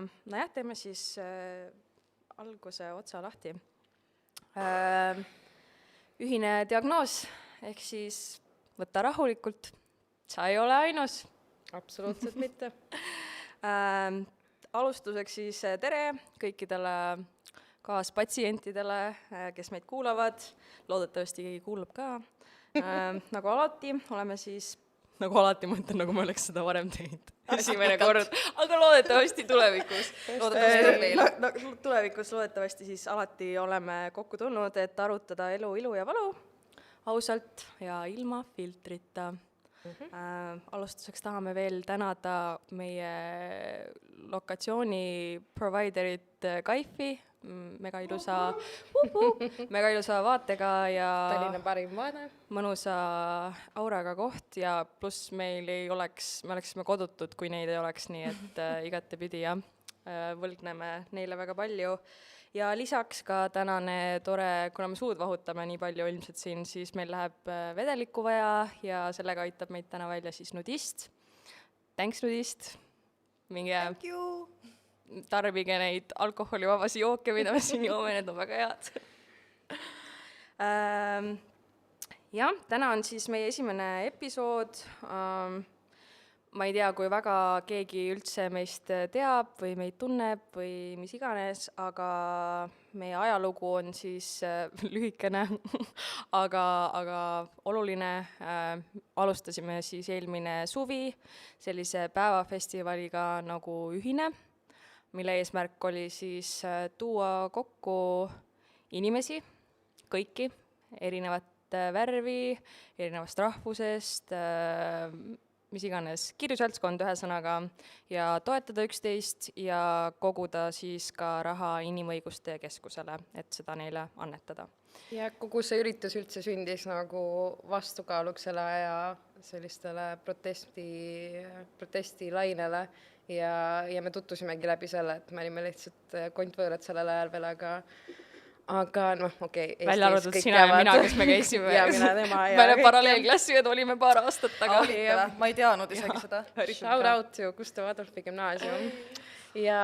Nojah, teeme siis alguse otsa lahti. Ühine diagnoos, ehk siis võta rahulikult, sa ei ole ainus. Absoluutselt mitte. Alustuseks siis tere kõikidele kaaspatsientidele, kes meid kuulavad, loodetavasti keegi kuulab ka. Nagu alati oleme siis, nagu alati mõtlen, nagu ma oleks seda varem teinud. Esimene kord, aga loodetavasti tulevikus. Tulevikus loodetavasti siis alati oleme kokku tulnud, et arutada elu, ilu ja valu ausalt ja ilma filtrita. Alustuseks tahame veel tänada meie lokatsiooni providerit Kaifi, mega ilusa vaatega ja Tallinna parim vaade. Mõnusa auraga koht ja pluss me oleksime kodutud, kui neid ei oleks, nii et igatepidi ja võlgneme neile väga palju. Ja lisaks ka tänane tore, kuna me suud vahutame nii palju ilmselt siin, siis meil läheb vedelikku vaja ja sellega aitab meid täna välja siis nudist. Thanks nudist. Minge tarbige neid alkoholivabasi jooke, mida me siin joome, need on väga head. Jah, täna on siis meie esimene episood. Ma ei tea, kui väga keegi üldse meist teab või meid tunneb või mis iganes, aga meie ajalugu on siis lühikene, aga oluline. Alustasime siis eelmine suvi sellise päevafestivaliga nagu Ühine, mille eesmärk oli siis tuua kokku inimesi, kõiki, erinevat värvi, erinevast rahvusest, mis iganes, kirju seltskond ühesõnaga ja toetada üksteist ja koguda siis ka raha Inimõiguste Keskusele, et seda neile annetada. Ja kogu see üritus üldse sündis nagu vastukaaluksele ja sellistele protestilainele ja me tutvusimegi läbi selle, et me olime lihtsalt kontvõõrad sellel ajal veel, aga okei. Välja arvatud sina ja mina, kes me käisime. Ja mina tema. Me oleme paralleelklassivad, olime paar aastat taga. Ma ei teadnud isegi seda. Shout out ju Gustav Adolfi gümnaasium. Ja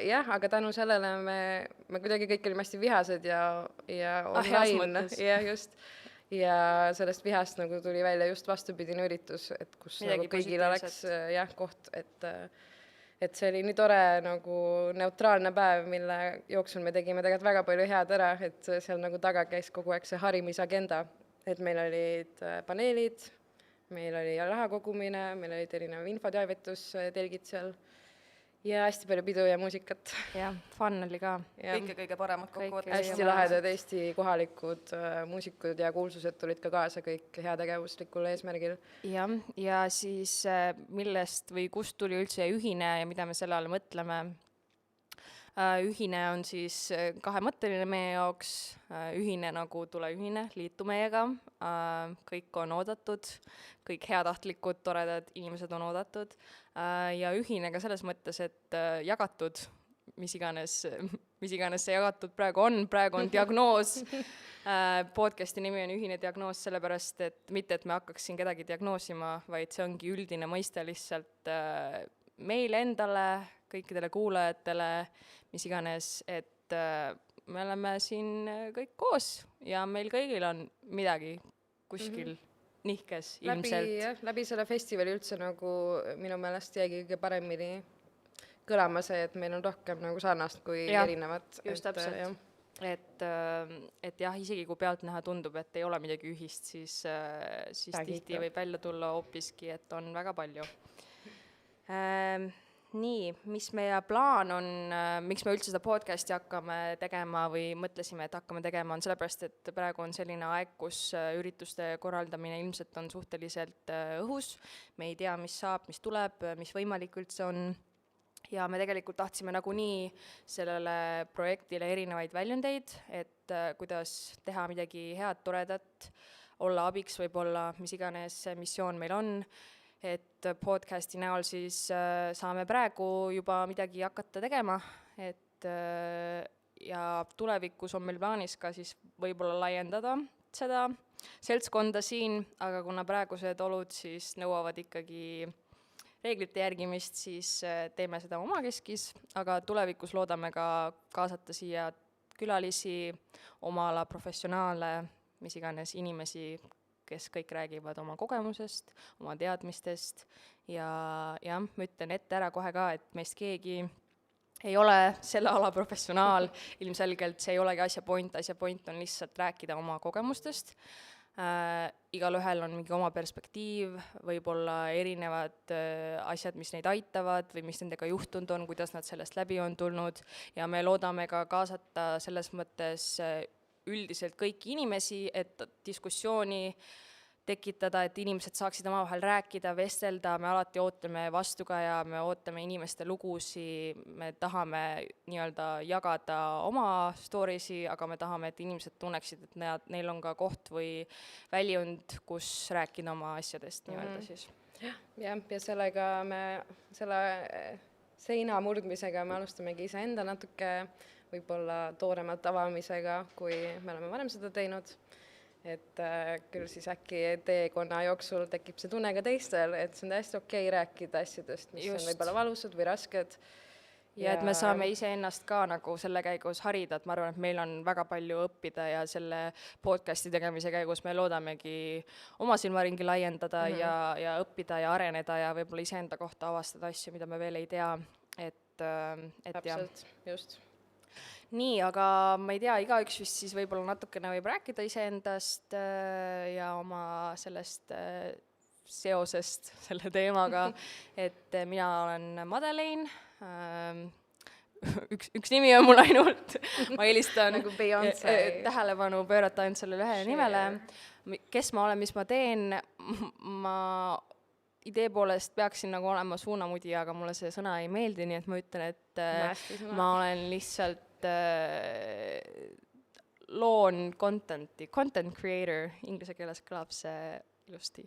jah, aga tänu sellele me kuidagi kõik olime hästi vihased ja online. Ja just. Ja sellest vihast nagu tuli välja just vastupidine üritus, et kus nagu kõigil oleks koht, et see oli nii tore nagu neutraalne päev, mille jooksul me tegime tegelikult väga palju head ära, et seal nagu taga käis kogu aeg see harimisagenda, et meil olid paneelid, meil oli raha kogumine, meil olid erinev infoteavitustelgid seal ja hästi palju pidu ja muusikat. Ja, fun oli ka. Kõige paremad kokkuvõttes. Hästi lahedad Eesti kohalikud muusikud ja kuulsused tulid ka kaasa kõik heategevuslikul eesmärgil. Ja siis millest või kust tuli üldse Ühine ja mida me selle all mõtleme? Ühine on siis kahemõtteline meie jaoks, ühine nagu tule ühine, liitu meiega, kõik on oodatud, kõik heatahtlikud, toredad inimesed on oodatud ja ühine ka selles mõttes, et jagatud, mis iganes see jagatud praegu on diagnoos. Podcasti nimi on Ühine diagnoos sellepärast, et mitte, et me hakkaks siin kedagi diagnoosima, vaid see ongi üldine mõiste lihtsalt meile endale, kõikidele kuulajatele, mis iganes, et me oleme siin kõik koos ja meil kõigil on midagi kuskil nihkes ilmselt. Läbi selle festivali üldse nagu minu meelest jäigi kõige paremini kõlama see, et meil on rohkem nagu sarnast kui erinevat. Just täpselt. Et jah, isegi kui pealt näha tundub, et ei ole midagi ühist, siis tihti võib välja tulla hoopiski, et on väga palju. Nii, mis meie plaan on, miks me üldse seda podcasti hakkame tegema või mõtlesime, et hakkame tegema, on sellepärast, et praegu on selline aeg, kus ürituste korraldamine ilmselt on suhteliselt õhus. Me ei tea, mis saab, mis tuleb, mis võimalik üldse on. Ja me tegelikult tahtsime nagunii sellele projektile erinevaid väljundeid, et kuidas teha midagi head, toredat, olla abiks võib-olla, mis iganes missioon meil on. Et podcasti näol siis saame praegu juba midagi hakata tegema, et ja tulevikus on meil plaanis ka siis võib-olla laiendada seda seltskonda siin, aga kuna praegused olud siis nõuavad ikkagi reeglite järgimist, siis teeme seda omakeskis, aga tulevikus loodame ka kaasata siia külalisi, oma ala professionaale, mis iganes inimesi, kes kõik räägivad oma kogemusest, oma teadmistest ja jah, ma ütlen ette ära kohe ka, et meist keegi ei ole selle ala professionaal, ilmselgelt see ei olegi asja point on lihtsalt rääkida oma kogemustest. Igalühel on mingi oma perspektiiv, võib-olla erinevad asjad, mis neid aitavad või mis nendega juhtunud on, kuidas nad sellest läbi on tulnud ja me loodame ka kaasata selles mõttes üldiselt kõiki inimesi, et diskussiooni tekitada, et inimesed saaksid omavahel rääkida, vestelda, me alati ootame vastukaja, me ootame inimeste lugusi, me tahame nii-öelda jagada oma storiesi, aga me tahame, et inimesed tunneksid, et neil on ka koht või väljund, kus rääkida oma asjadest nii-öelda siis. Jah, ja sellega selle seina murdmisega me alustamegi iseenda natuke võib-olla tooremalt avamisega, kui me oleme varem seda teinud. Et küll siis äkki teekonna jooksul tekib see tunne ka teistel, et see on täiesti okei rääkida asjadest, mis on võib-olla valusad või rasked. Ja et me saame iseennast ka nagu selle käigus harida, et ma arvan, et meil on väga palju õppida ja selle podcasti tegemise käigus me loodamegi oma silmaringi laiendada ja õppida ja areneda ja võib-olla iseenda kohta avastada asju, mida me veel ei tea. Täpselt, just. Nii, aga ma ei tea, igaüks vist siis võib-olla natukene võib rääkida iseendast ja oma sellest seosest selle teemaga, et mina olen Madeleine, üks nimi on mul ainult, ma eelistan nagu Beyonce. Tähelepanu pöörata ainult sellele ühele nimele, kes ma olen, mis ma teen, ma idee poolest peaksin nagu olema suunamudi, aga mulle see sõna ei meeldi, nii et ma ütlen, et ma olen lihtsalt loon contenti, content creator, inglise keeles kõlab see ilusti.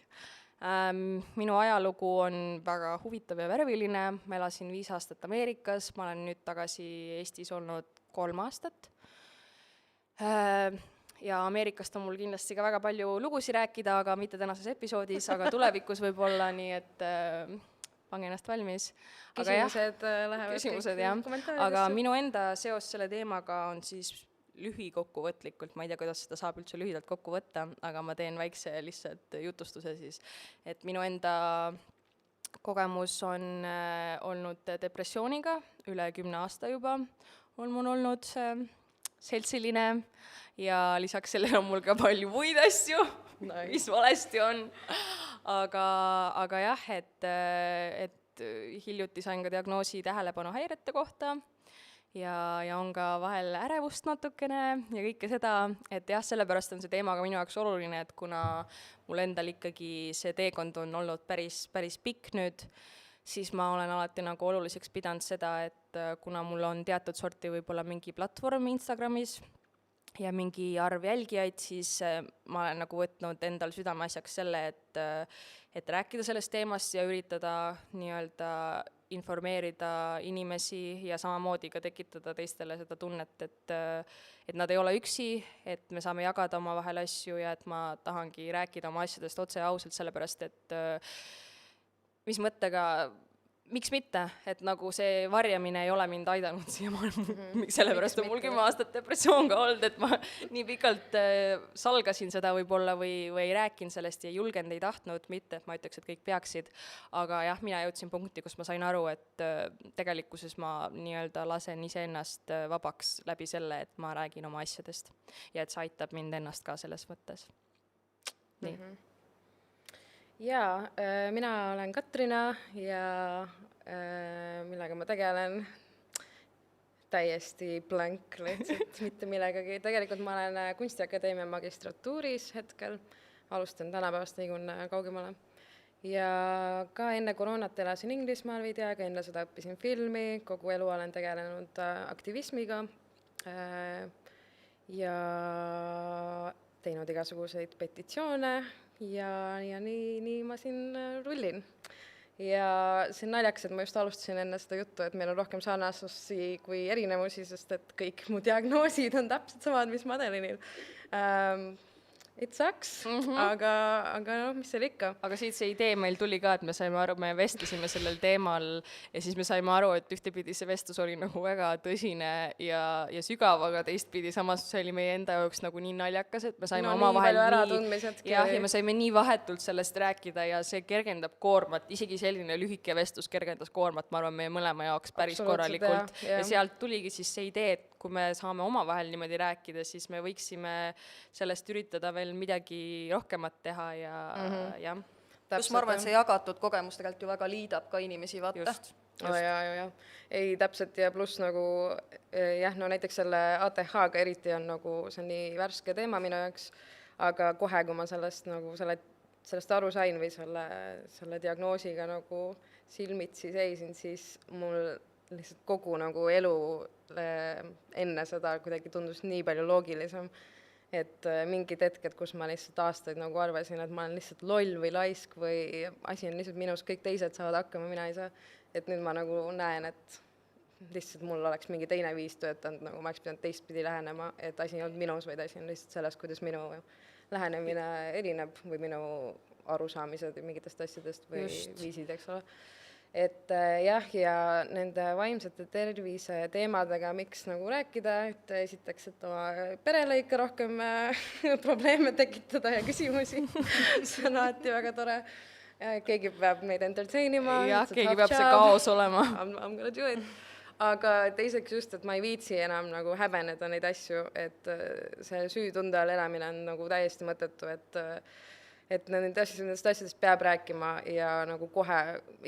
Minu ajalugu on väga huvitav ja värviline, ma elasin 5 aastat Ameerikas, ma olen nüüd tagasi Eestis olnud 3 aastat. Ja Ameerikast on mul kindlasti ka väga palju lugusid rääkida, aga mitte tänases episoodis, aga tulevikus võib-olla, nii et pange ennast valmis. Küsimused lähevad küsimused, jah. Aga minu enda seos selle teemaga on siis lühikokkuvõtlikult, ma ei tea, kuidas seda saab üldse lühidalt kokku võtta, aga ma teen väikse lihtsalt jutustuse siis, et minu enda kogemus on olnud depressiooniga, üle 10 aasta juba on mul olnud seltsiline ja lisaks sellele on mul ka palju muid asju, mis valesti on. Aga jah, et hiljuti sain ka diagnoosi tähelepanuhäirete kohta ja on ka vahel ärevust natukene ja kõike seda, et jah, sellepärast on see teema ka minu jaoks oluline, et kuna mul endal ikkagi see teekond on olnud päris pikk nüüd, siis ma olen alati nagu oluliseks pidanud seda, et kuna mul on teatud sorti võib-olla mingi platvorm Instagramis ja mingi arv jälgijaid, siis ma olen nagu võtnud endal südameasjaks selle, et rääkida sellest teemast ja üritada nii-öelda informeerida inimesi ja samamoodi ka tekitada teistele seda tunnet, et nad ei ole üksi, et me saame jagada omavahel asju ja et ma tahangi rääkida oma asjadest otse ja ausalt, sellepärast et mis mõttega, miks mitte, et nagu see varjamine ei ole mind aidanud siiamaani, sellepärast on mul 10 aastat depressioon ka olnud, et ma nii pikalt salgasin seda võib-olla või ei rääkinud sellest ja julgenud ei tahtnud, mitte et ma ütleks, et kõik peaksid, aga jah, mina jõudsin punkti, kus ma sain aru, et tegelikkuses ma nii-öelda lasen iseennast vabaks läbi selle, et ma räägin oma asjadest ja et see aitab mind ennast ka selles mõttes. Nii. Jaa, mina olen Katrina ja millega ma tegelen täiesti blank lihtsalt, mitte millegagi. Tegelikult ma olen Kunstiakadeemia magistratuuris hetkel, alustan tänapäevast liigun kaugemale. Ja ka enne koroonat elasin Inglismaal veidi aega, enne seda õppisin filmi, kogu elu olen tegelenud aktivismiga ja teinud igasuguseid petitsioone ja nii ma siin rullin. Ja see on naljakas, et ma just alustasin enne seda juttu, et meil on rohkem sarnasusi kui erinevusi, sest et kõik mu diagnoosid on täpselt samad, mis Madelinil. it sucks, aga noh, mis seal ikka. Aga siit see idee meil tuli ka, et me saime aru, me vestlesime sellel teemal ja siis me saime aru, et ühtepidi see vestlus oli nagu väga tõsine ja sügav, aga teistpidi samas see oli meie enda jaoks nagu nii naljakas, et me saime omavahel ja me saime nii vahetult sellest rääkida ja see kergendab koormat, isegi selline lühike vestlus kergendas koormat, ma arvan, meie mõlema jaoks päris korralikult. Ja sealt tuligi siis see idee, et kui me saame omavahel niimoodi rääkida, siis me võiksime sellest üritada veel midagi rohkemat teha ja jah. Plus ma arvan, et see jagatud kogemus tegelikult ju väga liidab ka inimesi, vaata. Just. Ei, täpselt ja pluss nagu jah, no näiteks selle ATH-ga eriti on nagu, see on nii värske teema minu jaoks, aga kohe, kui ma sellest nagu sellest aru sain või selle diagnoosiga nagu silmitsi seisin, siis mul lihtsalt kogu nagu elu enne seda kuidagi tundus nii palju loogilisem, et mingid hetked, kus ma lihtsalt aastaid nagu arvasin, et ma olen lihtsalt loll või laisk või asi on lihtsalt minus, kõik teised saavad hakkama, mina ei saa, et nüüd ma nagu näen, et lihtsalt mul oleks mingi teine viis töötanud, nagu ma oleks pidanud teistpidi lähenema, et asi ei olnud minus, vaid asi on lihtsalt selles, kuidas minu lähenemine erineb või minu arusaamised mingitest asjadest või viisid, eks ole. Et jah, ja nende vaimsete tervise teemadega miks nagu rääkida, et esiteks, et oma perele ikka rohkem probleeme tekitada ja küsimusi, see on alati väga tore. Keegi peab meid entertainima. Jah, keegi peab see kaos olema. I'm gonna do it. Aga teiseks just, et ma ei viitsi enam nagu häbeneda neid asju, et see süütunde all elamine on nagu täiesti mõttetu, et nendest asjadest peab rääkima ja nagu kohe,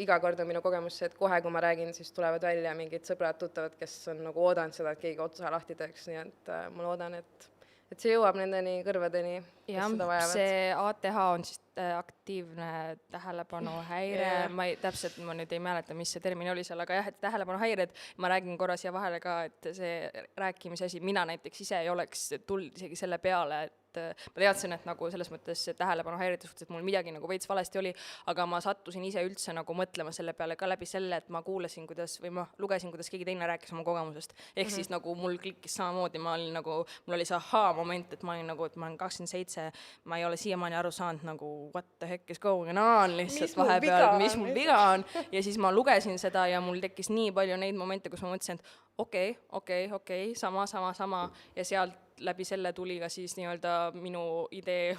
iga kord on minu kogemus see, et kohe, kui ma räägin, siis tulevad välja mingid sõbrad, tuttavad, kes on nagu oodanud seda, et keegi otsa lahti teeks, nii et ma loodan, et see jõuab nendeni kõrvadeni, kes seda vajavad. See ATH on siis aktiivne tähelepanuhäire, ma täpselt ma nüüd ei mäleta, mis see termin oli seal, aga jah, et tähelepanuhäired, ma räägin korra siia vahele ka, et see rääkimise asi, mina näiteks ise ei oleks tulnud isegi selle peale, et ma teadsin, et nagu selles mõttes tähelepanuhäirete suhtes, et mul midagi nagu veits valesti oli, aga ma sattusin ise üldse nagu mõtlema selle peale ka läbi selle, et ma kuulasin, või ma lugesin, kuidas keegi teine rääkis oma kogemusest. Ehk siis nagu mul klikkis samamoodi, mul oli see moment, et ma olin nagu, et ma olen 27, ma ei ole siiamaani aru saanud nagu what the heck is going on lihtsalt vahepeal, mis mul viga on. Ja siis ma lugesin seda ja mul tekkis nii palju neid momente, kus ma mõtlesin, et okei, sama ja sealt läbi selle tuli ka siis nii-öelda minu idee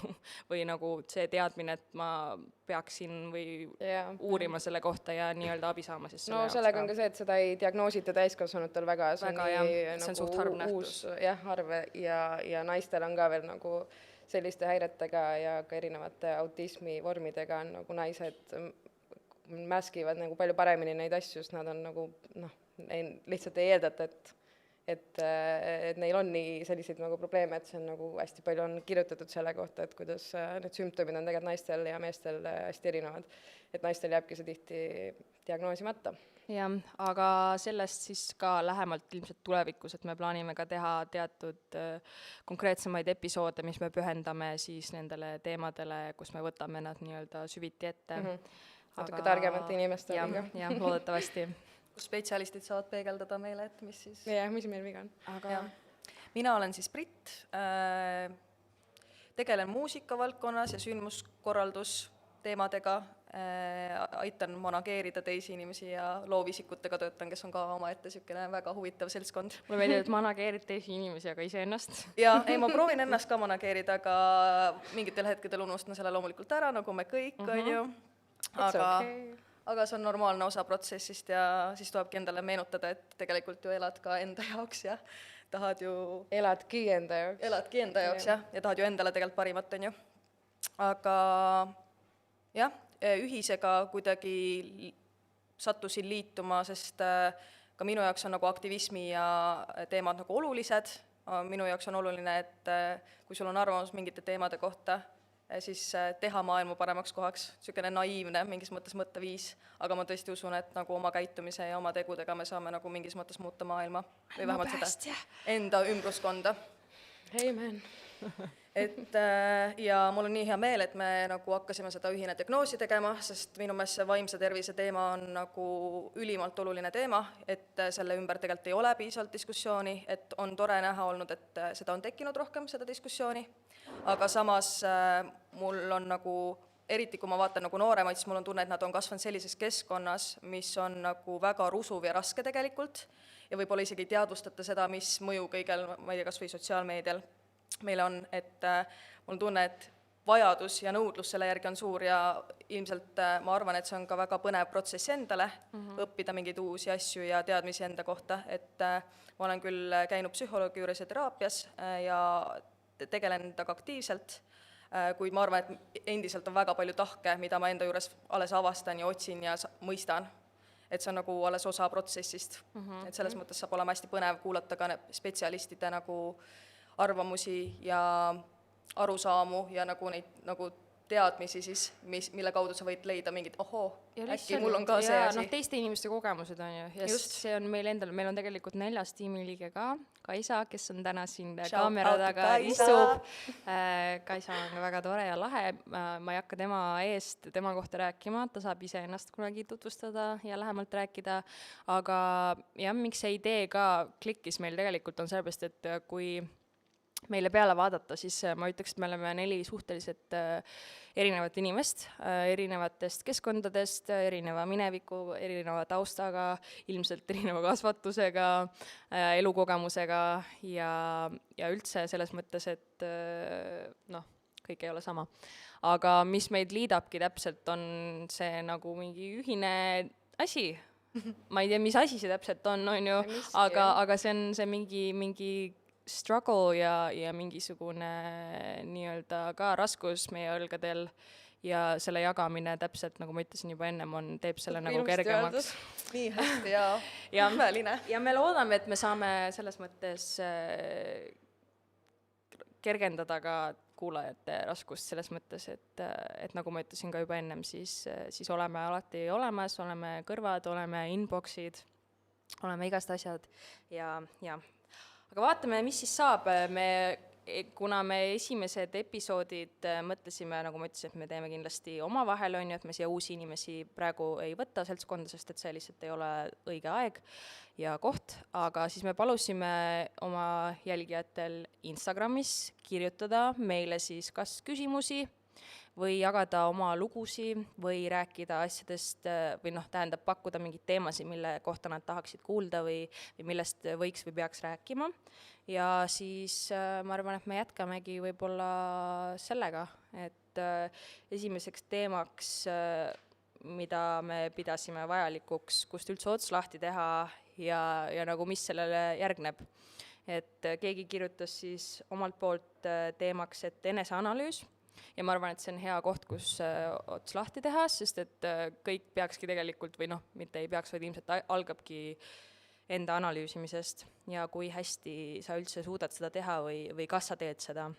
või nagu see teadmine, et ma peaksin või uurima selle kohta ja nii-öelda abi saama siis selle jaoks. No sellega on ka see, et seda ei diagnoosita täiskasvanutel väga, see on nii nagu uus harv ja naistel on ka veel nagu selliste häiretega ja ka erinevate autismi vormidega on nagu naised mäskivad nagu palju paremini neid asju, sest nad on nagu lihtsalt ei eeldata, et neil on nii selliseid nagu probleeme, et see on nagu hästi palju on kirjutatud selle kohta, et kuidas need sümptomid on tegelikult naistel ja meestel hästi erinevad, et naistel jääbki see tihti diagnoosimata. Jah, aga sellest siis ka lähemalt ilmselt tulevikus, et me plaanime ka teha teatud konkreetsemaid episoode, mis me pühendame siis nendele teemadele, kus me võtame nad nii-öelda süviti ette. Natuke targemate inimestele ka. Jah, loodetavasti. Kus spetsialistid saavad peegeldada meile, et mis siis... Jah, mis meil viga on. Aga... Mina olen siis Brit, tegelen muusikavaldkonnas ja sündmuskorraldus teemadega, aitan manageerida teisi inimesi ja loovisikutega töötan, kes on ka omaette selline väga huvitav seltskond. Mulle meeldib, et manageerid teisi inimesi, aga ise ennast. Ja, ei, ma proovin ennast ka manageerida, aga mingitel hetkedel unustan selle loomulikult ära, nagu me kõik, on ju. Aga see on normaalne osa protsessist ja siis tulebki endale meenutada, et tegelikult ju elad ka enda jaoks ja tahad ju... Eladki enda jaoks, jah, ja tahad ju endale tegelikult parimat, on ju. Aga jah, ühisega kuidagi sattusin liituma, sest ka minu jaoks on nagu aktivismi ja teemad nagu olulised. Minu jaoks on oluline, et kui sul on arvamus mingite teemade kohta, siis teha maailma paremaks kohaks, selline naiivne mingis mõttes mõtteviis, aga ma tõesti usun, et nagu oma käitumise ja oma tegudega me saame nagu mingis mõttes muuta maailma või vähemalt seda enda ümbruskonda. Amen. et ja mul on nii hea meel, et me nagu hakkasime seda ühine diagnoosi tegema, sest minu meelest see vaimse tervise teema on nagu ülimalt oluline teema, et selle ümber tegelikult ei ole piisavalt diskussiooni, et on tore näha olnud, et seda on tekkinud rohkem, seda diskussiooni, aga samas mul on nagu, eriti kui ma vaatan nagu nooremaid, siis mul on tunne, et nad on kasvanud sellises keskkonnas, mis on nagu väga rusuv ja raske tegelikult ja võib-olla isegi ei teadvustata seda, mis mõju kõigel, ma ei tea, kas või sotsiaalmeedial meil on, et mul on tunne, et vajadus ja nõudlus selle järgi on suur ja ilmselt ma arvan, et see on ka väga põnev protsess endale, õppida mingeid uusi asju ja teadmisi enda kohta, et ma olen küll käinud psühholoogi juures ja teraapias ja tegelen endaga aktiivselt, kuid ma arvan, et endiselt on väga palju tahke, mida ma enda juures alles avastan ja otsin ja mõistan. Et see on nagu alles osa protsessist, et selles mõttes saab olema hästi põnev kuulata ka spetsialistide nagu arvamusi ja arusaamu ja nagu neid nagu teadmisi siis, mille kaudu sa võid leida mingid, ohoo, äkki mul on ka see asi. Teiste inimeste kogemused on ju, ja Just. see on meil endal, meil on tegelikult 4. tiimiliige ka, Kaisa, kes on täna siin Shout kaamera out taga Kaisa. istub. Kaisa on väga tore ja lahe, ma ei hakka tema eest tema kohta rääkima, ta saab ise ennast kunagi tutvustada ja lähemalt rääkida, aga jah, miks see idee ka klikkis meil tegelikult on sellepärast, et kui meile peale vaadata, siis ma ütleks, et me oleme 4 suhteliselt erinevat inimest, erinevatest keskkondadest, erineva mineviku, erineva taustaga, ilmselt erineva kasvatusega, elukogemusega ja üldse selles mõttes, et noh, kõik ei ole sama. Aga mis meid liidabki täpselt, on see nagu mingi ühine asi. Ma ei tea, mis asi see täpselt on ju, aga see on see mingi struggle ja mingisugune nii-öelda ka raskus meie õlgadel ja selle jagamine täpselt, nagu ma ütlesin juba ennem, teeb selle nagu kergemaks. Nii hästi ja imeline. Ja me loodame, et me saame selles mõttes kergendada ka kuulajate raskust selles mõttes, et nagu ma ütlesin ka juba ennem, siis oleme alati olemas, oleme kõrvad, oleme inboxid, oleme igast asjad ja. Aga vaatame, mis siis saab. Kuna me esimesed episoodid mõtlesime, nagu ma ütlesin, et me teeme kindlasti omavahel, on ju, et me siia uusi inimesi praegu ei võta seltskonda, sest et see lihtsalt ei ole õige aeg ja koht, aga siis me palusime oma jälgijatel Instagramis kirjutada meile siis kas küsimusi või jagada oma lugusi või rääkida asjadest või tähendab pakkuda mingeid teemasid, mille kohta nad tahaksid kuulda või millest võiks või peaks rääkima. Ja siis ma arvan, et me jätkamegi võib-olla sellega, et esimeseks teemaks, mida me pidasime vajalikuks, kust üldse ots lahti teha ja nagu mis sellele järgneb. Et keegi kirjutas siis omalt poolt teemaks, et eneseanalüüs. Ja ma arvan, et see on hea koht, kus ots lahti teha, sest et kõik peakski tegelikult, või mitte ei peaks, vaid ilmselt algabki enda analüüsimisest ja kui hästi sa üldse suudad seda teha või kas sa teed seda.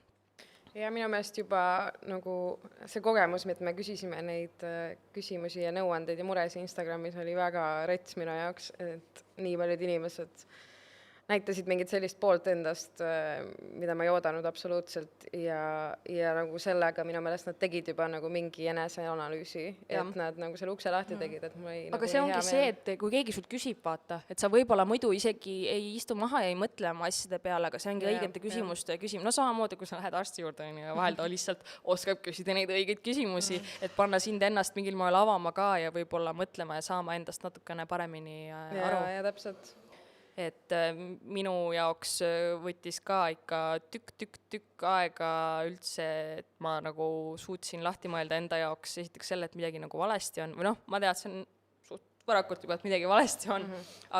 Ja minu meelest juba nagu see kogemus, et me küsisime neid küsimusi ja nõuandeid ja muresid Instagramis oli väga rets minu jaoks, et nii paljud inimesed näitasid mingit sellist poolt endast, mida ma ei oodanud absoluutselt ja nagu sellega minu meelest nad tegid juba nagu mingi eneseanalüüsi, et nad nagu selle ukse lahti tegid, et mul ei aga nagu see ongi see, et kui keegi sult küsib, vaata, et sa võib-olla muidu isegi ei istu maha ja ei mõtle oma asjade peale, aga see ongi õigete küsimuste küsim. No samamoodi, kui sa lähed arsti juurde ja vahel ta lihtsalt oskab küsida neid õigeid küsimusi, et panna sind ennast mingil moel avama ka ja võib-olla mõtlema ja saama endast natukene paremini aru. Ja täpselt. Et minu jaoks võttis ka ikka tükk aega üldse, et ma nagu suutsin lahti mõelda enda jaoks esiteks selle, et midagi nagu valesti on, või ma tean, et see on suht varakult juba, et midagi valesti on,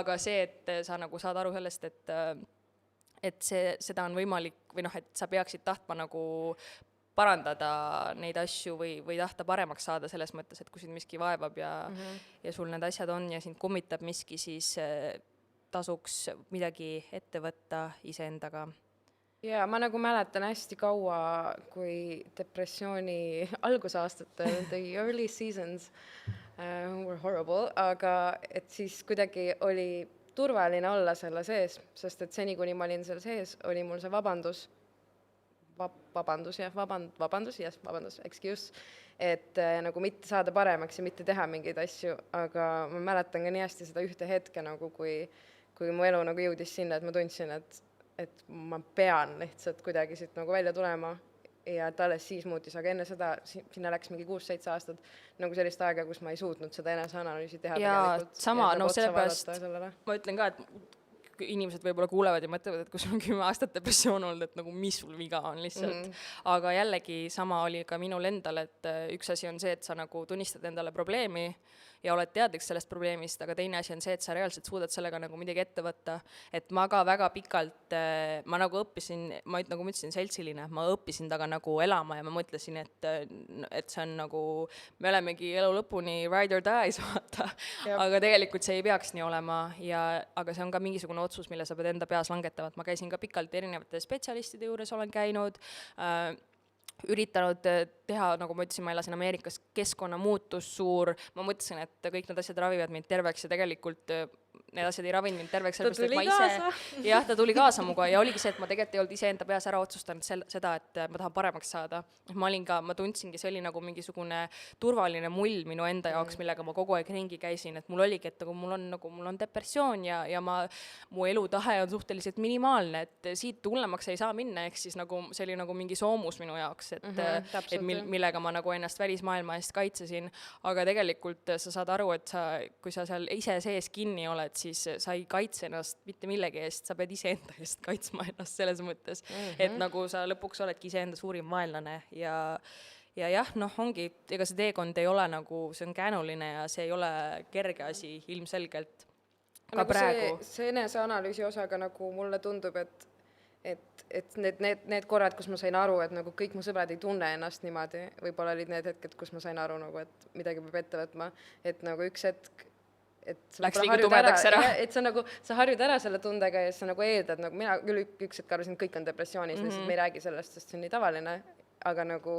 aga see, et sa nagu saad aru sellest, et seda on võimalik, või et sa peaksid tahtma nagu parandada neid asju või tahta paremaks saada selles mõttes, et kui sind miski vaevab ja sul need asjad on ja sind kummitab miski, siis tasuks midagi ette võtta iseendaga. Ja ma nagu mäletan hästi kaua, kui depressiooni algusaastatel, the early seasons were horrible, aga et siis kuidagi oli turvaline olla selle sees, sest et seni, kuni ma olin seal sees, oli mul see vabandus excuse, et nagu mitte saada paremaks ja mitte teha mingeid asju, aga ma mäletan ka nii hästi seda ühte hetke nagu, kui mu elu nagu jõudis sinna, et ma tundsin, et ma pean lihtsalt kuidagi siit nagu välja tulema ja et alles siis muutis, aga enne seda sinna läks mingi 6-7 aastat nagu sellist aega, kus ma ei suutnud seda eneseanalüüsi teha ja tegelikult. Sama, no sellepärast ma ütlen ka, et inimesed võib-olla kuulevad ja mõtlevad, et kui sul on 10 aastat depressioon olnud, et nagu mis sul viga on lihtsalt. Aga jällegi sama oli ka minul endal, et üks asi on see, et sa nagu tunnistad endale probleemi ja oled teadlik sellest probleemist, aga teine asi on see, et sa reaalselt suudad sellega nagu midagi ette võtta. Et ma ka väga pikalt, ma nagu õppisin, nagu ma ütlesin, seltsiline, ma õppisin taga nagu elama ja ma mõtlesin, et see on nagu, me olemegi elu lõpuni ride or die, vaata. Aga tegelikult see ei peaks nii olema, aga see on ka mingisugune otsus, mille sa pead enda peas langetavad. Ma käisin ka pikalt erinevate spetsialistide juures, olen käinud, üritanud teha, nagu ma ütlesin, ma elasin Ameerikas, keskkonnamuutus suur, ma mõtlesin, et kõik need asjad ravivad mind terveks ja tegelikult need asjad ei ravinud mind terveks, sellepärast, et ma ise, jah, ta tuli kaasa muga ja oligi see, et ma tegelikult ei olnud iseenda peas ära otsustanud seda, et ma tahan paremaks saada. Ma tundsingi, see oli nagu mingisugune turvaline mull minu enda jaoks, millega ma kogu aeg ringi käisin, et mul oligi, et mul on depressioon ja mu elutahe on suhteliselt minimaalne, et siit hullemaks ei saa minna, ehk siis nagu see oli nagu mingi soomus minu jaoks, et millega ma nagu ennast välismaailma eest kaitsesin, aga tegelikult sa saad aru, et kui sa seal ise sees kinni oled, siis sa ei kaitse ennast mitte millegi eest, sa pead iseenda eest kaitsma ennast selles mõttes, et nagu sa lõpuks oledki iseenda suurim vaenlane ja jah, ongi, ega see teekond ei ole nagu, see on käänuline ja see ei ole kerge asi ilmselgelt ka nagu praegu. See eneseanalüüsi osaga nagu mulle tundub, et need korrad, kus ma sain aru, et nagu kõik mu sõbrad ei tunne ennast niimoodi, võib-olla olid need hetked, kus ma sain aru nagu, et midagi peab ette võtma, et nagu üks hetk läks liiga tumedaks ära. Et sa harjud ära selle tundega ja sa nagu eeldad, nagu mina küll üks hetk arvasin, et kõik on depressioonis, lihtsalt me ei räägi sellest, sest see on nii tavaline, aga nagu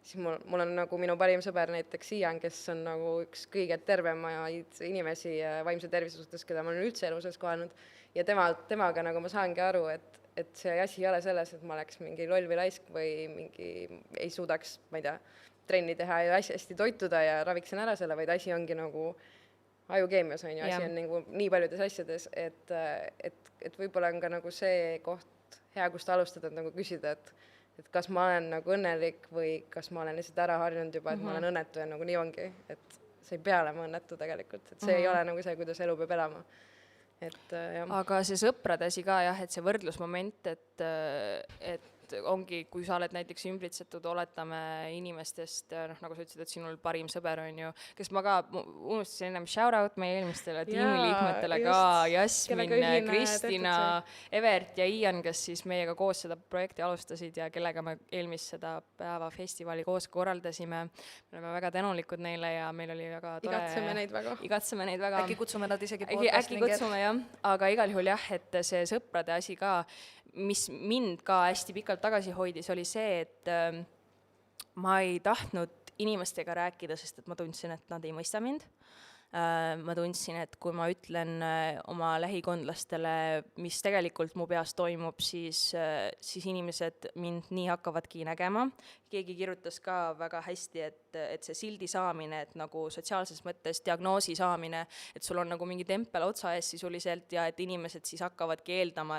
siis mul on nagu minu parim sõber näiteks Ian, kes on nagu üks kõige tervemaid inimesi vaimse tervise suhtes, keda ma olen üldse elu sees kohanud ja temaga nagu ma saangi aru, et see asi ei ole selles, et ma oleks mingi loll või laisk või mingi ei suudaks, ma ei tea, trenni teha ja hästi toituda ja raviksin ära selle, vaid asi ongi nagu ajukeemias on ju, asi on nagu nii paljudes asjades, et võib-olla on ka nagu see koht hea, kus ta alustada, et nagu küsida, et kas ma olen nagu õnnelik või kas ma olen lihtsalt ära harjunud juba, et ma olen õnnetu ja nagu nii ongi, et see ei pea olema õnnetu tegelikult, et see ei ole nagu see, kuidas elu peab elama. Aga see sõprade asi ka jah, et see võrdlusmoment, et ongi, kui sa oled näiteks ümbritsetud, oletame inimestest, nagu sa ütlesid, et sinul parim sõber on ju, kes ma ka unustasin ennem shout out meie eelmistele tiimiliikmetele ka, Jasmin, Kristina, Evert ja Ian, kes siis meiega koos seda projekti alustasid ja kellega me eelmist seda päevafestivali koos korraldasime. Me oleme väga tänulikud neile ja meil oli väga tore. Igatseme neid väga. Äkki kutsume nad isegi Äkki kutsume jah, aga igal juhul jah, et see sõprade asi ka, mis mind ka hästi pikalt tagasi hoidis, oli see, et ma ei tahtnud inimestega rääkida, sest et ma tundsin, et nad ei mõista mind. Ma tundsin, et kui ma ütlen oma lähikondlastele, mis tegelikult mu peas toimub, siis inimesed mind nii hakkavadki nägema. Keegi kirjutas ka väga hästi, et see sildi saamine, et nagu sotsiaalses mõttes diagnoosi saamine, et sul on nagu mingi tempel otsa ees sisuliselt ja et inimesed siis hakkavadki eeldama,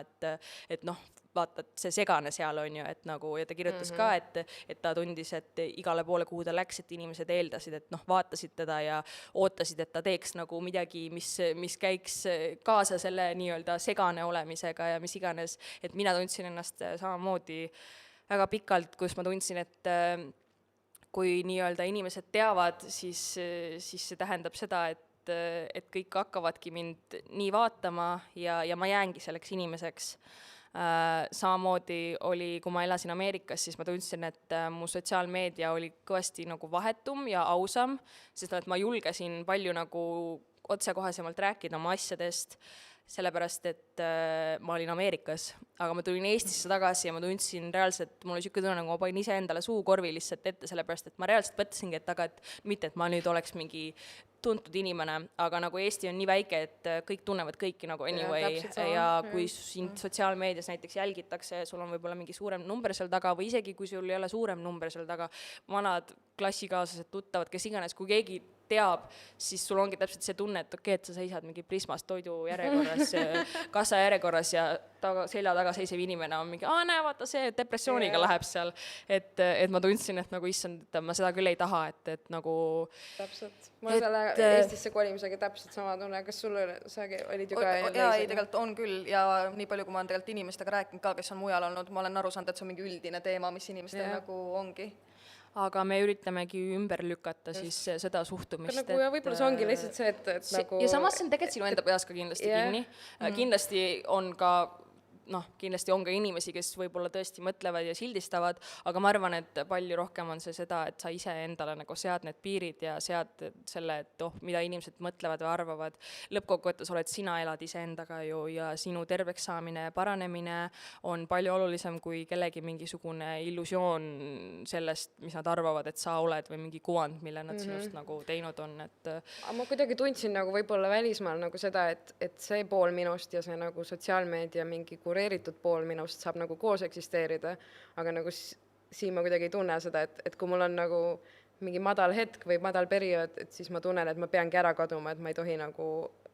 et noh, vaata, et see segane seal on ju, et nagu, ja ta kirjutas ka, et ta tundis, et igale poole, kuhu ta läks, et inimesed eeldasid, et noh, vaatasid teda ja ootasid, et ta teeks nagu midagi, mis käiks kaasa selle nii-öelda segane olemisega ja mis iganes, et mina tundsin ennast samamoodi väga pikalt, kus ma tundsin, et kui nii-öelda inimesed teavad, siis see tähendab seda, et kõik hakkavadki mind nii vaatama ja ma jäängi selleks inimeseks. Samamoodi oli, kui ma elasin Ameerikas, siis ma tundsin, et mu sotsiaalmeedia oli kõvasti nagu vahetum ja ausam, sest et ma julgesin palju nagu otsekohesemalt rääkida oma asjadest sellepärast et ma olin Ameerikas, aga ma tulin Eestisse tagasi ja ma tundsin reaalselt, mul oli niisugune tunne, nagu ma panin iseendale suukorvi lihtsalt ette, sellepärast et ma reaalselt mõtlesingi, et aga et mitte, et ma nüüd oleks mingi tuntud inimene, aga nagu Eesti on nii väike, et kõik tunnevad kõiki nagu anyway ja kui sind sotsiaalmeedias näiteks jälgitakse, sul on võib-olla mingi suurem number seal taga või isegi kui sul ei ole suurem number seal taga, vanad klassikaaslased, tuttavad, kes iganes, kui keegi teab, siis sul ongi täpselt see tunne, et okei, et sa seisad mingi Prismas toidu järjekorras, kassa järjekorras ja selja taga seisev inimene on mingi, näe, vaata see depressiooniga läheb seal. Et ma tundsin, et nagu issand, et ma seda küll ei taha, et nagu... Täpselt. Ma selle Eestisse kolimisega täpselt sama tunne, kas sul sa olid ju ka... Jaa, ei, tegelikult on küll ja nii palju, kui ma olen tegelikult inimestega rääkinud ka, kes on mujal olnud, ma olen aru saanud, et see on mingi üldine teema, mis inimestel nagu ongi. Aga me üritamegi ümber lükata siis seda suhtumist. Nagu, ja võib-olla see ongi lihtsalt see, et nagu... Ja samas see on tegelikult sinu enda peas ka kindlasti kinni. Kindlasti on ka kindlasti on ka inimesi, kes võib-olla tõesti mõtlevad ja sildistavad, aga ma arvan, et palju rohkem on see seda, et sa ise endale nagu sead need piirid ja sead selle, et mida inimesed mõtlevad või arvavad. Lõppkokkuvõttes oled sina elad iseendaga ju ja sinu terveks saamine ja paranemine on palju olulisem kui kellegi mingisugune illusioon sellest, mis nad arvavad, et sa oled või mingi kuvand, mille nad sinust nagu teinud on. Aga ma kuidagi tundsin nagu võib-olla välismaal nagu seda, et see pool minust ja see nagu sotsiaalmeedia mingi kureeritud pool minust saab nagu koos eksisteerida, aga nagu siin ma kuidagi ei tunne seda, et kui mul on nagu mingi madal hetk või madal periood, et siis ma tunnen, et ma peangi ära kaduma, et ma ei tohi nagu,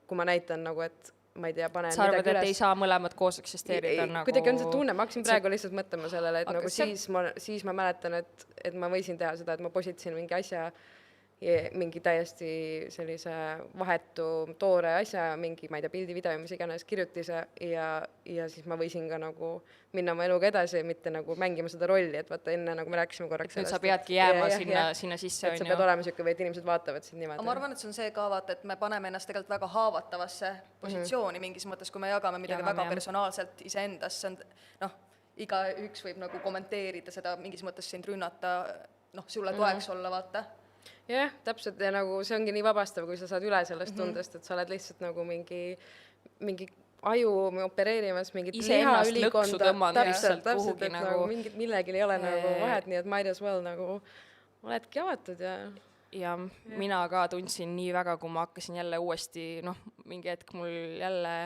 kui ma näitan nagu, et ma ei tea, panen sa arvad, et ei saa mõlemad koos eksisteerida? Kuidagi on see tunne, ma hakkasin praegu lihtsalt mõtlema sellele, et nagu siis ma mäletan, et ma võisin teha seda, et ma positsin mingi asja mingi täiesti sellise vahetu toore asja, mingi, ma ei tea, pildi, video, mis iganes kirjutise ja siis ma võisin ka nagu minna oma eluga edasi, mitte nagu mängima seda rolli, et vaata enne nagu me rääkisime korraks sellest. Sa peadki jääma sinna sisse. Et sa pead olema siuke või et inimesed vaatavad sind niimoodi. Ma arvan, et see on see ka vaata, et me paneme ennast tegelikult väga haavatavasse positsiooni mingis mõttes, kui me jagame midagi väga personaalselt iseendas, iga üks võib nagu kommenteerida seda, mingis mõttes sind rünnata, sulle toeks olla, vaata. Jah, täpselt ja nagu see ongi nii vabastav, kui sa saad üle sellest tundest, et sa oled lihtsalt nagu mingi aju opereerimas mingit lihaülikonda, täpselt, et nagu millegil ei ole nagu vahet, nii et might as well nagu oledki avatud ja mina ka tundsin nii väga, kui ma hakkasin jälle uuesti, mingi hetk mul jälle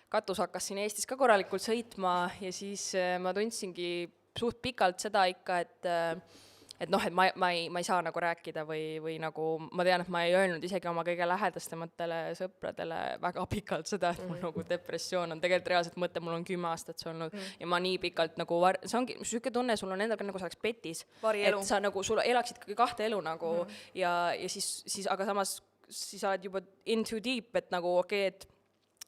katus hakkas siin Eestis ka korralikult sõitma ja siis ma tundsingi suht pikalt seda ikka, et ma ei saa nagu rääkida või nagu ma tean, et ma ei öelnud isegi oma kõige lähedastematele sõpradele väga pikalt seda, et mul nagu depressioon on tegelikult reaalselt mõte, mul on 10 aastat see olnud ja ma nii pikalt nagu, see ongi süke tunne, sul on endaga nagu sa oleks petis, et sa nagu, sul elaksid ikkagi 2 elu nagu ja siis aga samas siis oled juba in too deep, et nagu okei, et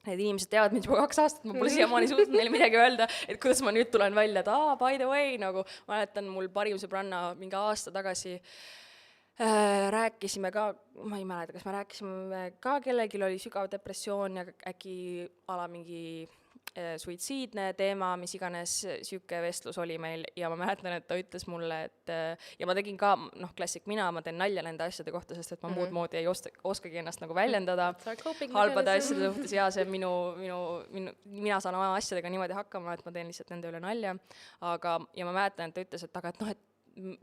need inimesed teavad mind juba 2 aastat, ma pole siiamaani suutnud neile midagi öelda, et kuidas ma nüüd tulen välja, et by the way, nagu mäletan mul parim sõbranna mingi aasta tagasi rääkisime ka, ma ei mäleta, kas me rääkisime ka kellelgi oli sügav depressioon ja äkki ala mingi suitsiidne teema, mis iganes süke vestlus oli meil ja ma mäletan, et ta ütles mulle, et ja ma tegin ka, klassik mina teen nalja nende asjade kohta, sest et ma muud moodi ei oskagi ennast nagu väljendada halbade asjade suhtes ja see mina saan oma asjadega niimoodi hakkama, et ma teen lihtsalt nende üle nalja, ja ma mäletan, et ta ütles, et aga et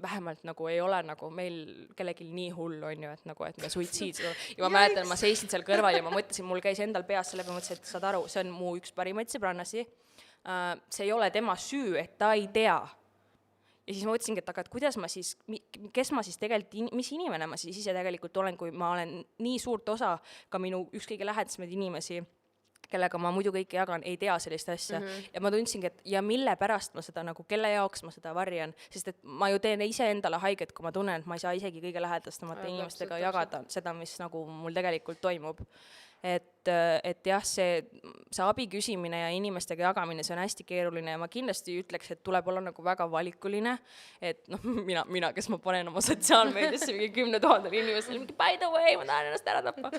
vähemalt nagu ei ole nagu meil kellelgi nii hull, on ju, et nagu, et me suitsiid ja ma mäletan, ma seisin seal kõrval ja ma mõtlesin, mul käis endal peas selle peale, mõtlesin, et saad aru, see on mu üks parimaid sõbrannasi, see ei ole tema süü, et ta ei tea. Ja siis ma mõtlesingi, et aga et kuidas ma siis, kes ma siis tegelikult, mis inimene ma siis ise tegelikult olen, kui ma olen nii suurt osa ka minu üks kõige lähedasemaid inimesi, kellega ma muidu kõike jagan, ei tea sellist asja. Ja ma tundsingi, et ja mille pärast ma seda nagu, kelle jaoks ma seda varjan, sest et ma ju teen ise endale haiget, kui ma tunnen, et ma ei saa isegi kõige lähedastamata inimestega jagada seda, mis nagu mul tegelikult toimub. Et jah, see abi küsimine ja inimestega jagamine, see on hästi keeruline ja ma kindlasti ütleks, et tuleb olla nagu väga valikuline, et mina, kes ma panen oma sotsiaalmeediasse mingi 10 000 inimesele, by the way, ma tahan ennast ära tappa.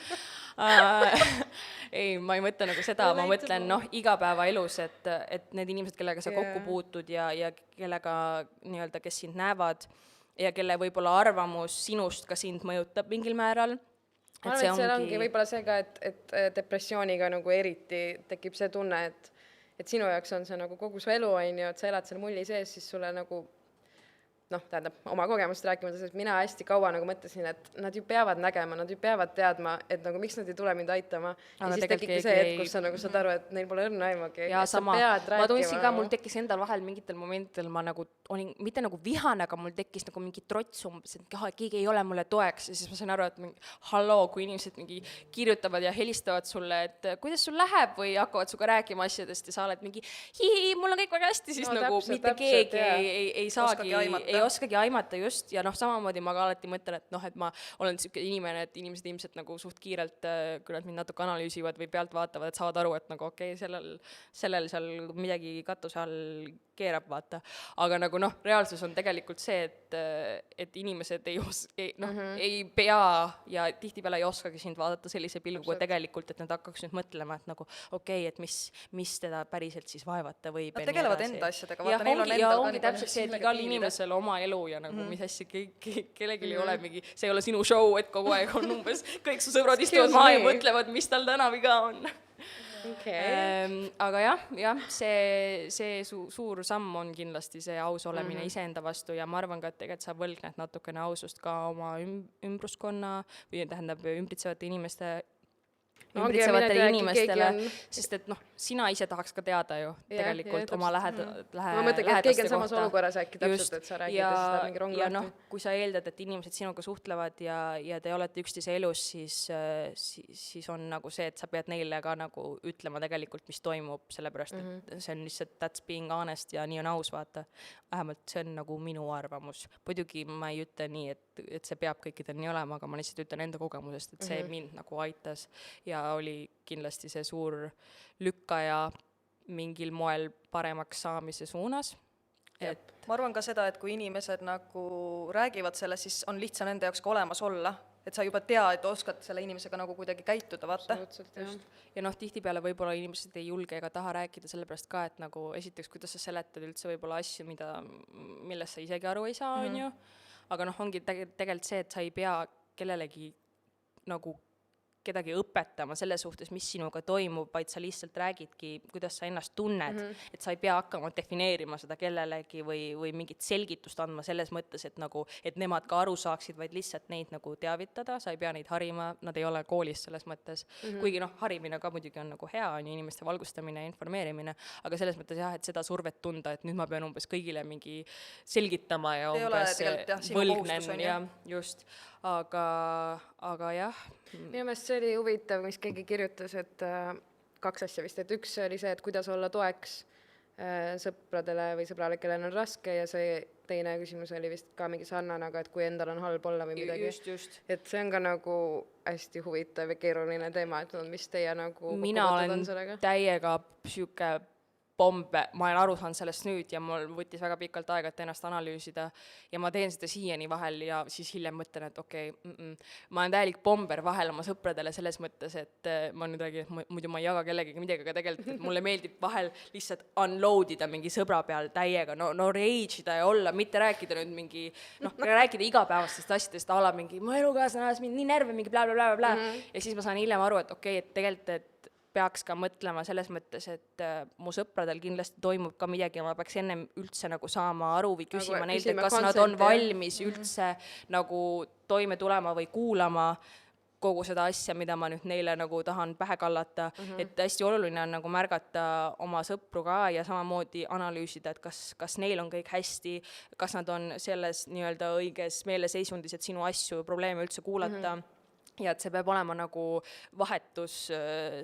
Ei, ma ei mõtle nagu seda, ma mõtlen igapäevaelus, et need inimesed, kellega sa kokku puutud ja kellega nii-öelda, kes sind näevad ja kelle võib-olla arvamus sinust ka sind mõjutab mingil määral, ma arvan, et seal ongi võib-olla see ka, et depressiooniga nagu eriti tekib see tunne, et sinu jaoks on see nagu kogu su elu, on ju, et sa elad seal mulli sees, siis sulle nagu noh, tähendab, oma kogemust rääkima, sest mina hästi kaua nagu mõtlesin, et nad ju peavad nägema, nad ju peavad teadma, et nagu miks nad ei tule mind aitama. Ja siis tekibki see, et kus sa nagu saad aru, et neil pole õrna aimagi. Ja sama, ma tundsin ka, mul tekkis endal vahel mingitel momentitel, ma nagu olin mitte nagu vihane, aga mul tekkis nagu mingi trots umbes, et keegi ei ole mulle toeks ja siis ma sain aru, et halloo, kui inimesed mingi kirjutavad ja helistavad sulle, et kuidas sul läheb või hakkavad suga rääkima asjadest ja sa oled mingi hihi, mul on kõik väga hästi, siis no, nagu mitte keegi ei saagi, ei oskagi aimata just ja noh, samamoodi ma ka alati mõtlen, et noh, et ma olen siuke inimene, et inimesed ilmselt nagu suht kiirelt, kui nad mind natuke analüüsivad või pealt vaatavad, et saavad aru, et nagu okei, sellel seal midagi katuse all keerab, vaata. Aga nagu noh, reaalsus on tegelikult see, et inimesed ei pea ja tihtipeale ei oskagi sind vaadata sellise pilguga tegelikult, et nad hakkaks nüüd mõtlema, et nagu okei, et mis teda päriselt siis vaevata võib. Nad tegelevad enda asjadega, vaata, neil on enda. Ja ongi täpselt see, et igal inimesel oma elu ja nagu mis asja kellelgi ei ole mingi, see ei ole sinu show, et kogu aeg on umbes kõik su sõbrad istuvad maha ja mõtlevad, mis tal täna viga on. Okay. Aga jah, see suur samm on kindlasti see aus olemine iseenda vastu ja ma arvan ka, et tegelikult sa võlgned natukene ausust ka oma ümbruskonna või tähendab ümbritsevate inimestele, sest et noh, sina ise tahaks ka teada ju tegelikult oma lähedastest. Ma mõtlengi, et keegi on samas olukorras äkki täpselt, et sa räägid ja seda mingi rongu ja noh, kui sa eeldad, et inimesed sinuga suhtlevad ja te olete üksteise elus, siis on nagu see, et sa pead neile ka nagu ütlema tegelikult, mis toimub, sellepärast, et see on lihtsalt that's being honest ja nii on aus, vaata. Vähemalt see on nagu minu arvamus. Muidugi ma ei ütle nii, et see peab kõikidel nii olema, aga ma lihtsalt ütlen enda kogemusest, et see mind nagu aitas ja oli kindlasti see suur lükkaja mingil moel paremaks saamise suunas. Ma arvan ka seda, et kui inimesed nagu räägivad sellest, siis on lihtsam nende jaoks ka olemas olla, et sa juba tea, et oskad selle inimesega nagu kuidagi käituda, vaata. Ja noh, tihtipeale võib-olla inimesed ei julge ega taha rääkida sellepärast ka, et nagu esiteks, kuidas sa seletad üldse võib-olla asju, millest sa isegi aru ei saa, on ju. Aga noh, ongi tegelikult see, et sa ei pea kellelegi nagu kedagi õpetama selles suhtes, mis sinuga toimub, vaid sa lihtsalt räägidki, kuidas sa ennast tunned, et sa ei pea hakkama defineerima seda kellelegi või mingit selgitust andma selles mõttes, et nagu, et nemad ka aru saaksid, vaid lihtsalt neid nagu teavitada, sa ei pea neid harima, nad ei ole koolis selles mõttes, kuigi noh, harimine ka muidugi on nagu hea, on ju inimeste valgustamine ja informeerimine, aga selles mõttes jah, et seda survet tunda, et nüüd ma pean umbes kõigile mingi selgitama ja umbes võlgnen ja just. Aga jah. Minu meelest see oli huvitav, mis keegi kirjutas, et kaks asja vist, et üks oli see, et kuidas olla toeks sõpradele või sõbrale, kellel on raske ja see teine küsimus oli vist ka mingi sarnane, aga et kui endal on halb olla või midagi. Just. Et see on ka nagu hästi huvitav ja keeruline teema, et mis teie nagu mina olen täiega siuke pombe, ma olen aru saanud sellest nüüd ja mul võttis väga pikalt aega, et ennast analüüsida ja ma teen seda siiani vahel ja siis hiljem mõtlen, et okei, ma olen täielik bomber vahel oma sõpradele selles mõttes, et ma nüüd räägin, et muidu ma ei jaga kellegagi midagi, aga tegelikult, et mulle meeldib vahel lihtsalt unloadida mingi sõbra peal täiega, no rage'ida ja olla, mitte rääkida nüüd mingi, noh, rääkida igapäevastest asjadest, ala mingi, mu elukaaslane ajas mind nii närve, mingi bla. Ja siis ma saan hiljem aru, et okei, et tegelikult, et peaks ka mõtlema selles mõttes, et mu sõpradel kindlasti toimub ka midagi ja ma peaks ennem üldse nagu saama aru või küsima neilt, et kas nad on valmis üldse nagu toime tulema või kuulama kogu seda asja, mida ma nüüd neile nagu tahan pähe kallata, et hästi oluline on nagu märgata oma sõpru ka ja samamoodi analüüsida, et kas neil on kõik hästi, kas nad on selles nii-öelda õiges meeleseisundis, et sinu asju, probleeme üldse kuulata. Ja et see peab olema nagu vahetus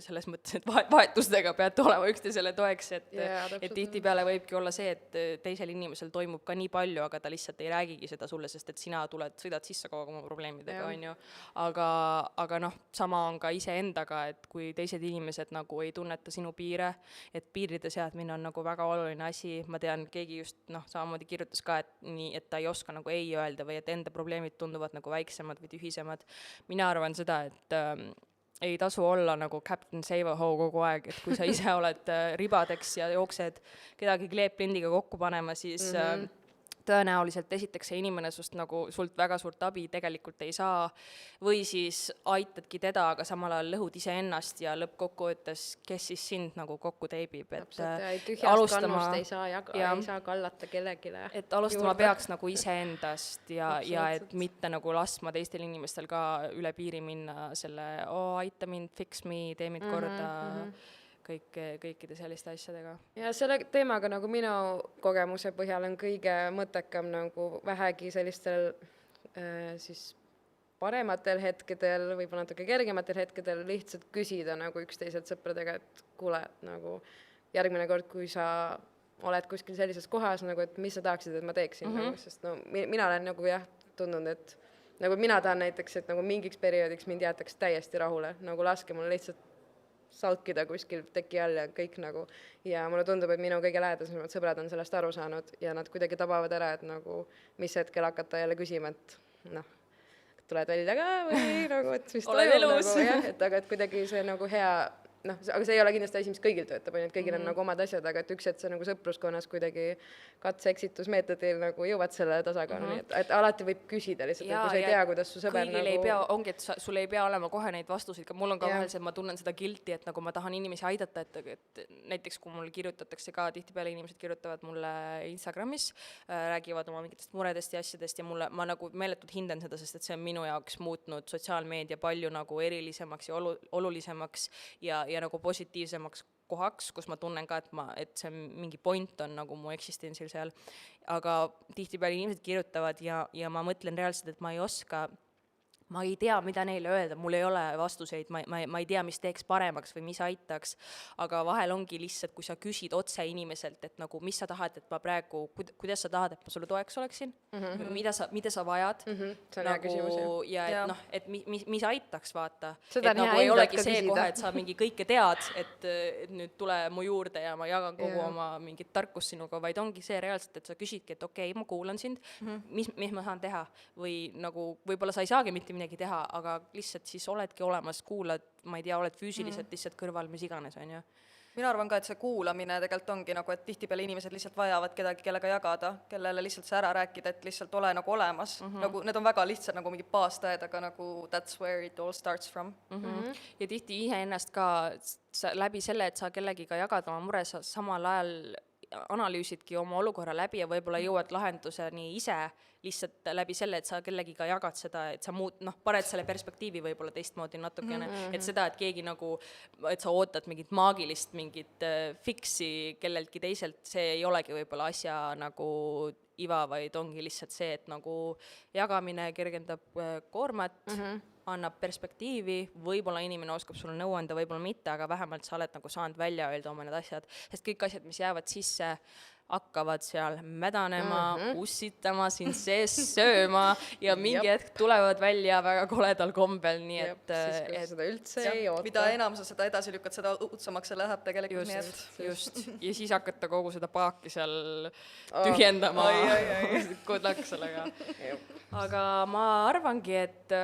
selles mõttes, et vahetustega peate olema üksteisele toeks, et tihtipeale võibki olla see, et teisel inimesel toimub ka nii palju, aga ta lihtsalt ei räägigi seda sulle, sest et sina sõidad sisse kogu oma probleemidega, on ju. Aga noh, sama on ka iseendaga, et kui teised inimesed nagu ei tunneta sinu piire, et piiride seadmine on nagu väga oluline asi, ma tean, keegi just samamoodi kirjutas ka, et ta ei oska nagu ei öelda või et enda probleemid tunduvad nagu väiksemad või tühisemad. Mina arvan seda, et ei tasu olla nagu Captain Save-A-Ho kogu aeg, et kui sa ise oled ribadeks ja jooksed kedagi kleeplindiga kokku panema, siis tõenäoliselt esiteks see inimene sult väga suurt abi tegelikult ei saa või siis aitadki teda, aga samal ajal lõhud iseennast ja lõppkokkuvõttes, kes siis sind nagu kokku teibib, et täpselt, ja tühjast kannust ei saa ei saa kallata kellegile. Et alustama peaks nagu iseendast ja et mitte nagu laskma teistel inimestel ka üle piiri minna selle aita mind, fix me, tee mind korda, kõikide selliste asjadega. Ja selle teemaga nagu minu kogemuse põhjal on kõige mõttekam nagu vähegi sellistel siis parematel hetkedel, võib-olla natuke kergematel hetkedel lihtsalt küsida nagu üksteiselt sõpradega, et kuule, nagu järgmine kord, kui sa oled kuskil sellises kohas, nagu, et mis sa tahaksid, et ma teeksin, nagu, sest no mina olen nagu jah, tundnud, et nagu mina tahan näiteks, et nagu mingiks perioodiks mind jäetaks täiesti rahule, nagu laske mul lihtsalt salkida kuskil teki all ja kõik nagu, ja mulle tundub, et minu kõige lähedasemad sõbrad on sellest aru saanud ja nad kuidagi tabavad ära, et nagu mis hetkel hakata jälle küsima, et noh, tuled välja ka või nagu, et mis oled elus nagu, jah, et aga et kuidagi see nagu hea, noh, aga see ei ole kindlasti asi, mis kõigil töötab, et kõigil on nagu omad asjad, aga et üks hetk see nagu sõpruskonnas kuidagi katse-eksitusmeetodil nagu jõuad selle tasakaaluni, et alati võib küsida lihtsalt, et kui sa ei tea, kuidas su sõber kõigil nagu ei pea, ongi, et sul ei pea olema kohe neid vastuseid, ka mul on ka vahel see, et ma tunnen seda guilty, et nagu ma tahan inimesi aidata, et näiteks kui mul kirjutatakse ka, tihtipeale inimesed kirjutavad mulle Instagramis, räägivad oma mingitest muredest ja asjadest ja ma nagu meeletult hindan seda, sest et see on minu jaoks muutnud sotsiaalmeedia palju nagu erilisemaks ja olulisemaks ja nagu positiivsemaks kohaks, kus ma tunnen ka, et see mingi point on nagu mu eksistentsil seal, aga tihtipeale inimesed kirjutavad ja ma mõtlen reaalselt, et ma ei tea, mida neile öelda, mul ei ole vastuseid, ma ei tea, mis teeks paremaks või mis aitaks, aga vahel ongi lihtsalt, kui sa küsid otse inimeselt, et nagu, mis sa tahad, et ma praegu, kuidas sa tahad, et ma sulle toeks oleksin, mida sa vajad, nagu, ja et noh, et mis aitaks, vaata, seda et nagu ei olegi see kohe, et sa mingi kõike tead, et nüüd tule mu juurde ja ma jagan kogu oma mingit tarkust sinuga, vaid ongi see reaalselt, et sa küsidki, et okei, ma kuulan sind, mis ma saan teha või nagu, võib-olla sa ei saagi mitte midagi teha, aga lihtsalt siis oledki olemas, kuulad, ma ei tea, oled füüsiliselt lihtsalt kõrval, mis iganes, on ju. Mina arvan ka, et see kuulamine tegelikult ongi nagu, et tihtipeale inimesed lihtsalt vajavad kedagi, kellega jagada, kellele lihtsalt see ära rääkida, et lihtsalt ole nagu olemas. Nagu, need on väga lihtsad nagu mingi baastõed, aga nagu that's where it all starts from. Ja tihti iseennast ka läbi selle, et sa kellegiga jagad oma mure, sa samal ajal analüüsidki oma olukorra läbi ja võib-olla jõuad lahenduseni ise lihtsalt läbi selle, et sa kellegiga jagad seda, et sa paned selle perspektiivi võib-olla teistmoodi natukene, et seda, et keegi nagu, et sa ootad mingit maagilist, mingit fiksi kelleltki teiselt, see ei olegi võib-olla asja nagu iva, vaid ongi lihtsalt see, et nagu jagamine kergendab koormat, annab perspektiivi, võib-olla inimene oskab sulle nõu anda, võib-olla mitte, aga vähemalt sa oled nagu saanud välja öelda oma need asjad, sest kõik asjad, mis jäävad sisse, hakkavad seal mädanema, ussitama, sind sees sööma ja mingi hetk tulevad välja väga koledal kombel, nii et... Siis, kui seda üldse ei oota. Mida enam sa seda edasi lükkad, seda õudsemaks see läheb tegelikult, nii et... Just, ja siis hakata kogu seda paaki seal tühjendama. Good luck sellega. Aga ma arvangi, et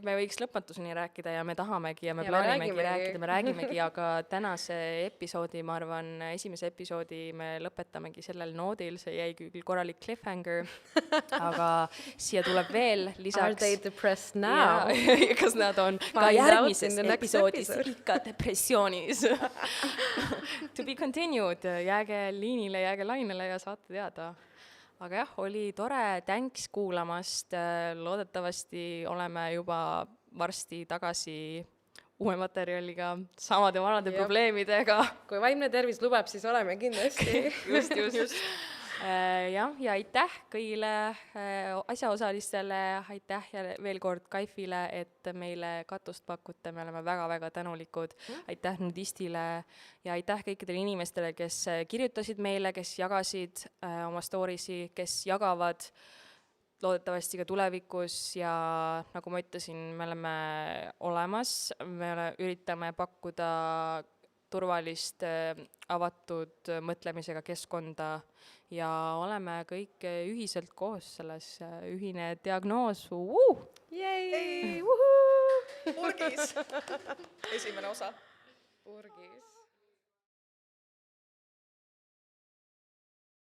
me võiks lõpmatuseni rääkida ja me tahamegi ja me plaanimegi rääkida, me räägimegi, aga tänase episoodi, ma arvan, esimese episoodi me lõpetamegi sellel noodil, see jäi küll korralik cliffhanger, aga siia tuleb veel lisaks... Are they depressed now? Kas nad on ka järgmises episoodis ikka depressioonis? To be continued, jääge liinile, jääge lainele ja saate teada. Aga jah, oli tore, thanks kuulamast, loodetavasti oleme juba varsti tagasi uue materjaliga, samade vanade probleemidega. Kui vaimne tervis lubab, siis oleme kindlasti. Just. Ja aitäh kõigile asjaosalistele, aitäh ja veel kord Kaifile, et meile katust pakute, me oleme väga-väga tänulikud. Aitäh Nudistile ja aitäh kõikidele inimestele, kes kirjutasid meile, kes jagasid oma storiesi, kes jagavad loodetavasti ka tulevikus ja nagu ma ütlesin, me oleme olemas, me üritame pakkuda turvalist, avatud mõtlemisega keskkonda ja oleme kõik ühiselt koos selles ühine diagnoos. Urgis! Esimene osa. Urgis.